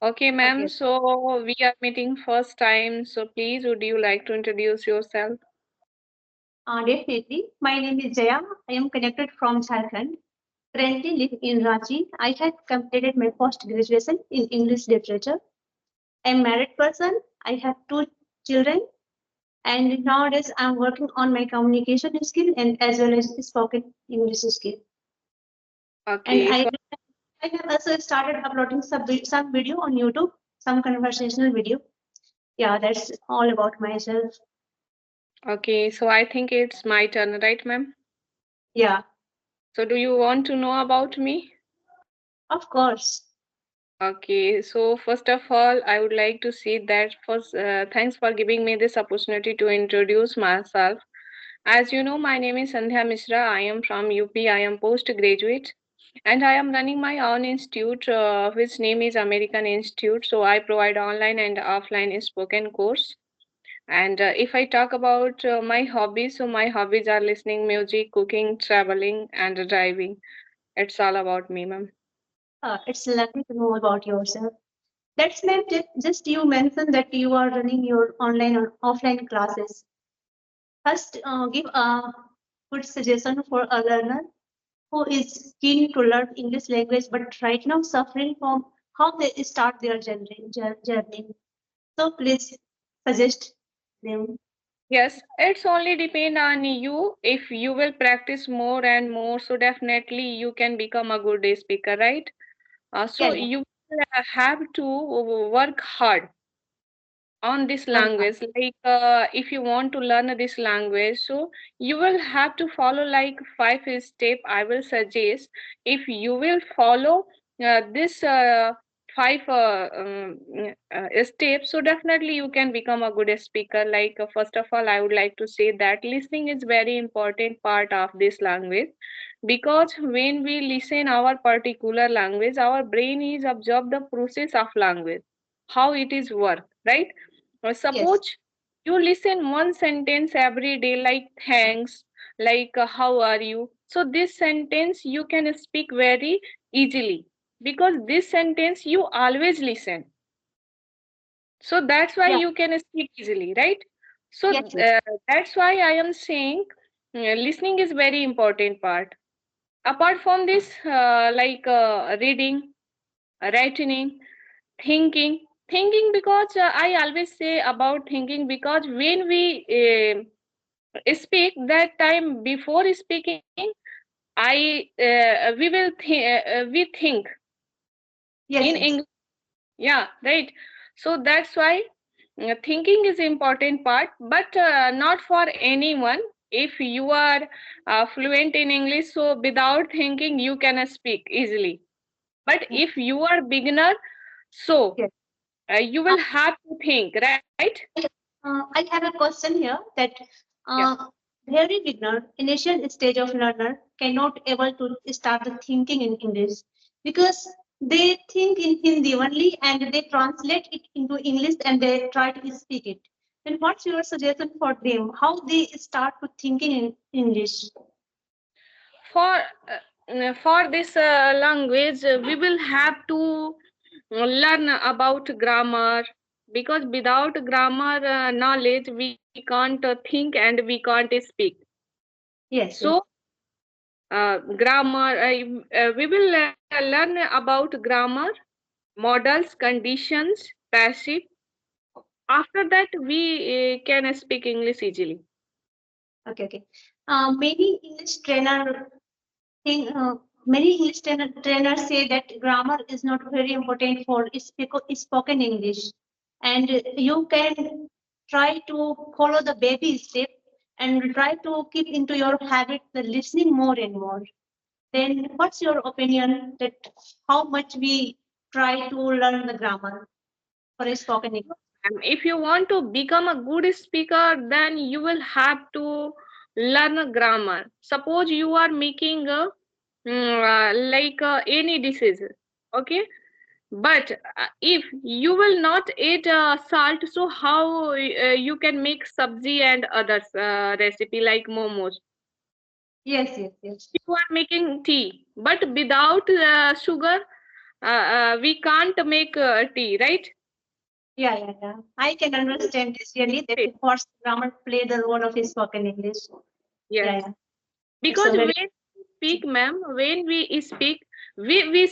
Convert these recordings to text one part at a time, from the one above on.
Okay, ma'am. Okay. So we are meeting first time. So please, would you like to introduce yourself? Definitely. My name is Jaya. I am connected from Jharkhand. Currently live in Ranchi. I had completed my post graduation in English literature. I am married person. I have two children, and nowadays I'm working on my communication skill and as well as spoken English skill. And Okay. I have also started uploading some video on YouTube, some conversational video. Yeah, that's all about myself. Okay. So I think it's my turn, right, ma'am? Yeah, So do you want to know about me? of course. Okay. So first of all, I would like to say that first, thanks for giving me this opportunity to introduce myself. As you know, my name is Sandhya Mishra. I am from UP. I am postgraduate, and I am running my own institute, which name is American Institute. So I provide online and offline spoken course. And if I talk about my hobbies, so my hobbies are listening music, cooking, traveling, and driving. It's all about me, ma'am. It's lovely to know about yourself. That's meant just you mentioned that you are running your online or offline classes. First, give a good suggestion for a learner who is keen to learn English language but right now suffering from how they start their journey. So please suggest them. Yes, it's only depend on you. If you will practice more and more, so definitely you can become a good speaker, right? So Yeah, yeah. you will have to work hard on this Work hard. language. Like if you want to learn this language, so you will have to follow like 5 step. I will suggest if you will follow this 5 steps, so definitely you can become a good speaker. Like first of all, I would like to say that listening is very important part of this language, because when we listen our particular language, our brain is absorb the process of language, how it is work, right? Yes. Suppose you listen one sentence every day, like thanks, like how are you. So this sentence you can speak very easily, because this sentence you always listen. So that's why Yeah. you can speak easily, right? So Yes. Yes. that's why I am saying listening is very important part. Apart from this, like reading, writing, thinking, because I always say about thinking, because when we speak, that time before speaking, we think Yes. in Yes. English. Yeah, right. So that's why thinking is important part, but not for anyone. If you are fluent in English, so without thinking you can speak easily. But if you are beginner, so Yes. you will have to think, right? I have a question here that Yeah. very beginner, initial stage of learner cannot able to start the thinking in English because they think in Hindi only and they translate it into English and they try to speak it. Then what's your suggestion for them? How they start to thinking in English? For this language, we will have to learn about grammar, because without grammar knowledge, we can't think and we can't speak. Yes, So yes, grammar, we will learn about grammar, modals, conditions, passive. After that, we can speak English easily. okay, okay. Many English trainer think many English trainers say that grammar is not very important for spoken English, and you can try to follow the baby step and try to keep into your habit the listening more and more. Then, what's your opinion that how much we try to learn the grammar for a spoken English? If you want to become a good speaker, then you will have to learn grammar. Suppose you are making like any dishes, okay? But if you will not eat salt, so how you can make sabzi and others recipe like momos? Yes, yes, yes, You are making tea, but without sugar, we can't make tea, right? Yeah. I can understand this really that horse grammar play the role of spoken English. Yes. Yeah. It's Because a when very we speak, ma'am, when we speak, we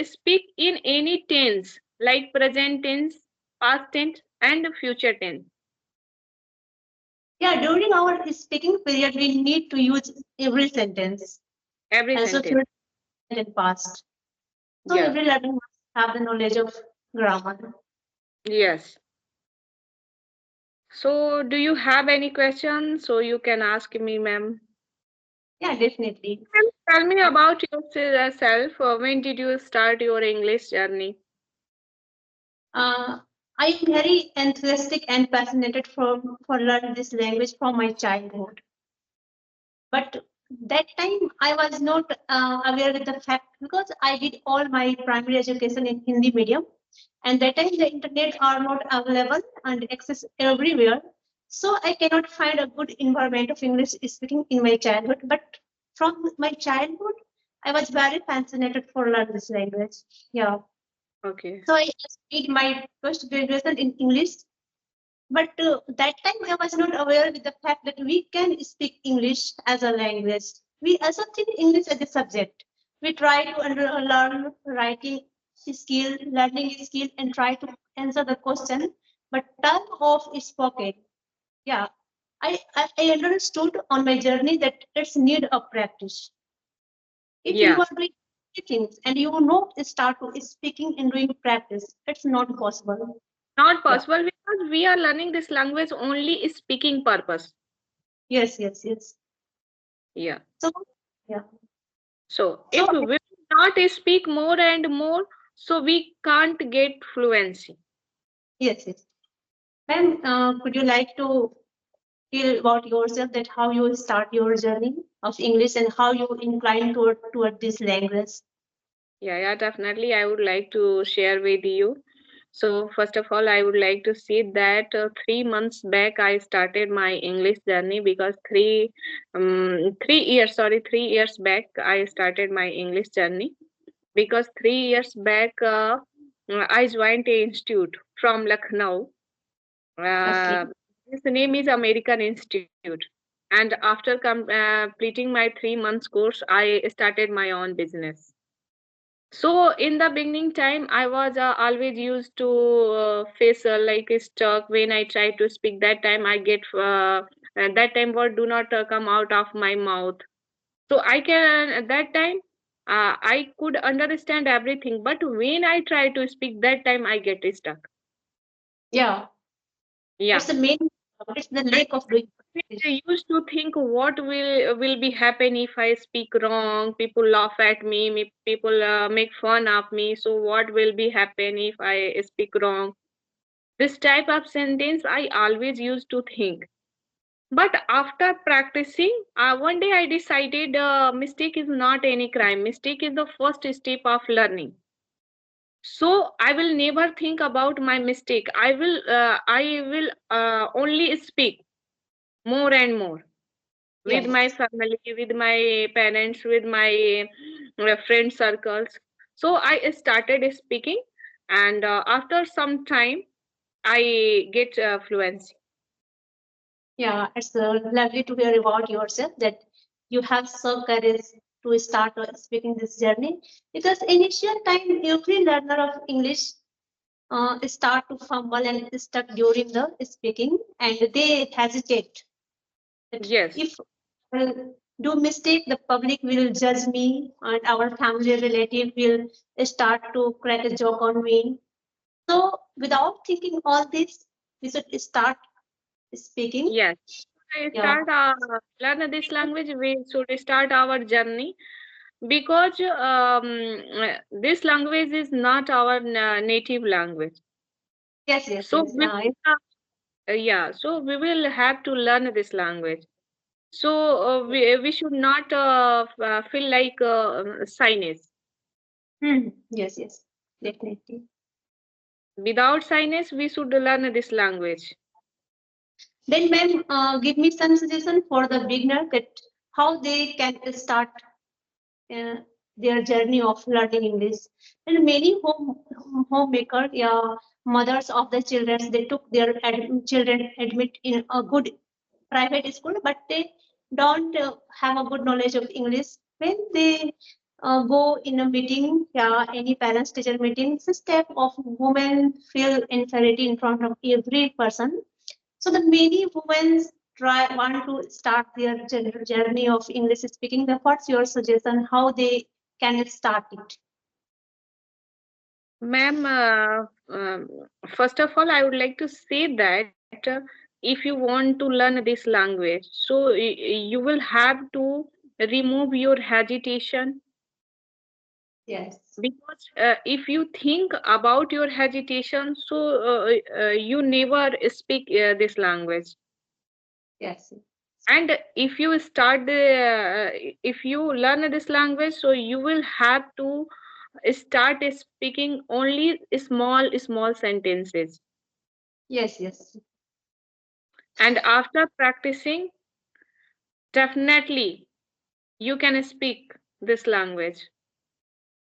speak in any tense, like present tense, past tense, and future tense. yeah. During our speaking period, we need to use every sentence, Every and so sentence. future and past. So Yeah. every learner must have the knowledge of grammar. Yes. So, do you have any questions? So you can ask me, ma'am. Yeah, definitely. Ma'am, tell me about yourself. When did you start your English journey? Uh, I am very enthusiastic and fascinated for learning this language from my childhood. But that time I was not aware with the fact because I did all my primary education in Hindi medium, and that time the internet are not available and access everywhere. So I cannot find a good environment of English speaking in my childhood. But from my childhood, I was very fascinated for learn this language. Yeah. Okay. So I just did my first graduation in English, but that time I was not aware with the fact that we can speak English as a language. We also think English as a subject. We try to learn writing skill, learning skill, and try to answer the question. But term of spoken, yeah, I understood on my journey that it's need of practice. If you Yeah. are doing things and you know start to speaking and doing practice, it's not possible. Not Yeah. possible because we are learning this language only speaking purpose. Yes. Yeah. So yeah. So So if we will not speak more and more, so we can't get fluency. yes. Ma'am, could you like to tell about yourself that how you start your journey of English and how you incline toward this language? Yeah, definitely. I would like to share with you. So, first of all, I would like to say that 3 months back I started my English journey because 3 years back I started my English journey because 3 years back I joined a institute from Lucknow. Okay. His name is American Institute. And after completing my 3 months course, I started my own business. So in the beginning time, I was always used to face like a stuck when I try to speak. That time I get that time word do not come out of my mouth. So I can at that time I could understand everything, but when I try to speak, that time I get stuck. Yeah, Yeah. that's the main. It's the lack of doing. I used to think what will be happen if I speak wrong. People laugh at me. People make fun of me. So what will be happen if I speak wrong? This type of sentence I always used to think. But after practicing, one day I decided mistake is not any crime. Mistake is the first step of learning. So I will never think about my mistake. I will only speak more and more Yeah, with my family, with my parents, with my friend circles. So I started speaking, and after some time, I get fluency. yeah. It's lovely to hear about yourself that you have so courage to start speaking this journey because initial time every learner of English start to fumble and stuck during the speaking and they hesitate that Yes, if I do mistake the public will judge me and our family relative will start to crack a joke on me. So without thinking all this we should start speaking. yes. I Yeah. start learn this language. We should start our journey because this language is not our native language. So Yes. we yeah, so we will have to learn this language. So we should not feel like shyness. Yes, definitely. Without shyness, we should learn this language. Then, ma'am, give me some suggestion for the beginner that how they can start uh, their journey of learning English. And many homemaker, yeah, mothers of the children, they took their children admit in a good private school, but they don't have a good knowledge of English. When they go in a meeting, yeah, any parents teacher meeting, it's a step of women feel inferiority in front of every person. So the many women want to start their journey of English speaking. What's your suggestion? How they can start it? Ma'am, first of all, I would like to say that if you want to learn this language, so you will have to remove your hesitation, Yes. because if you think about your hesitation, so you never speak this language. Yes. And if you learn this language, so you will have to start speaking only small sentences, Yes. Yes. and after practicing, definitely you can speak this language.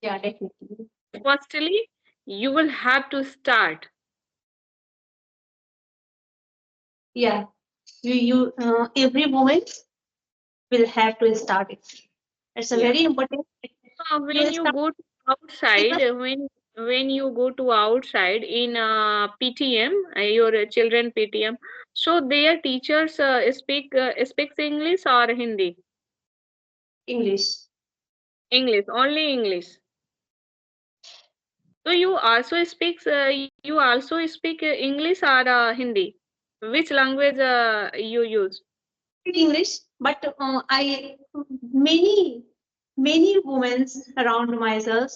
Yeah, definitely. Firstly, you will have to start. Yeah, every moment will have to start it. It's a Yeah. very important. You When will you start go to because outside, when you go to outside in PTM, your children PTM, so their teachers speaks English or Hindi? English. English, only English. So you also speak English or Hindi? Which language you use? Speak English, but I many women around myself,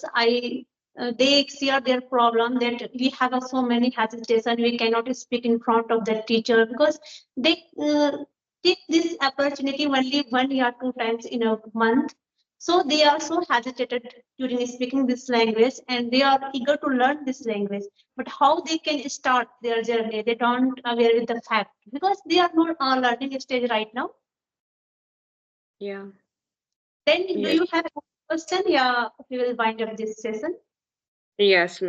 they share their problem that we have so many hesitation. We cannot speak in front of the teacher because they take this opportunity only 1 or 2 times in a month. So they are so hesitated during speaking this language, and they are eager to learn this language. But how they can start their journey? They don't aware with the fact because they are not learning stage right now. Yeah. Then do Yes. you have a question? Yeah, we will wind up this session. Yes.